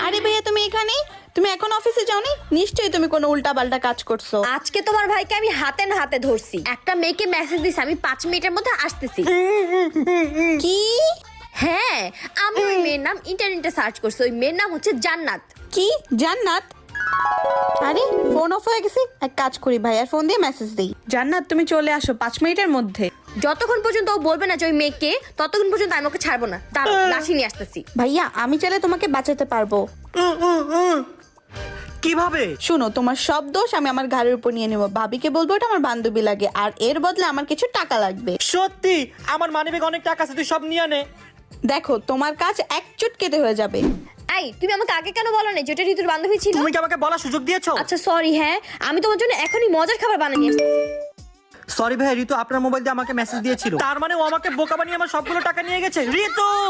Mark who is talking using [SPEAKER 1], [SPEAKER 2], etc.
[SPEAKER 1] আরে ভাইয়া তুমি এখানে? তুমি এখন অফিসে যাওনি? নিশ্চয়ই তুমি কোনো উল্টাপাল্টা কাজ করছো।
[SPEAKER 2] আজকে তোমার ভাইকে আমি হাতে না হাতে ধরছি। একটা মেয়েকে মেসেজ দিছি আমি 5 মিনিটের মধ্যে আসতেছি।
[SPEAKER 1] কি?
[SPEAKER 2] হ্যাঁ, আমি ওই মেয়ের নাম ইন্টারনেটে সার্চ করছি। ওই মেয়ের নাম হচ্ছে জান্নাত।
[SPEAKER 1] কি জান্নাত? আরে ফোন অফ হয়ে গেছে, এক কাজ করি ভাইয়ার ফোন দিয়ে মেসেজ দেই। জান্নাত তুমি চলে আসো 5 মিনিটের মধ্যে।
[SPEAKER 2] যতক্ষণ পর্যন্ত ও বলবে না যে ওই মেয়েকে, ততক্ষণ পর্যন্ত আমি ওকে ছাড়বো না। তার লাশি নিয়ে আসতেছি।
[SPEAKER 1] ভাইয়া আমি চাইলে তোমাকে বাঁচাতে পারবো।
[SPEAKER 3] কিভাবে?
[SPEAKER 1] শুনো, তোমার সব দোষ আমি আমার ঘাড়ের উপর নিয়ে নেবো। ভাবিকে বলবো এটা আমার বান্ধবী লাগে, আর এর বদলে আমার কিছু টাকা লাগবে।
[SPEAKER 3] সত্যি? আমার মানিব্যাগে অনেক টাকা আছে, তুই সব নিয়ে নে।
[SPEAKER 1] দেখো তোমার কাজ এক চুটকেতে হয়ে যাবে।
[SPEAKER 2] এই, তুমি আমাকে আগে কেন বলো না যেটা ঋতুর বান্ধবী ছিল?
[SPEAKER 3] তুমি কি আমাকে বলার সুযোগ দিয়েছো?
[SPEAKER 2] আচ্ছা সরি। হ্যাঁ, আমি তোমার জন্য এখনই মজার খাবার বানিয়ে নিয়ে আসছি।
[SPEAKER 3] সরি ভাই, ঋতু আপনার মোবাইল দিয়ে আমাকে মেসেজ দিয়েছিল। তার মানে ও আমাকে বোকা বানিয়ে আমার সবগুলো টাকা নিয়ে গেছে। ঋতু!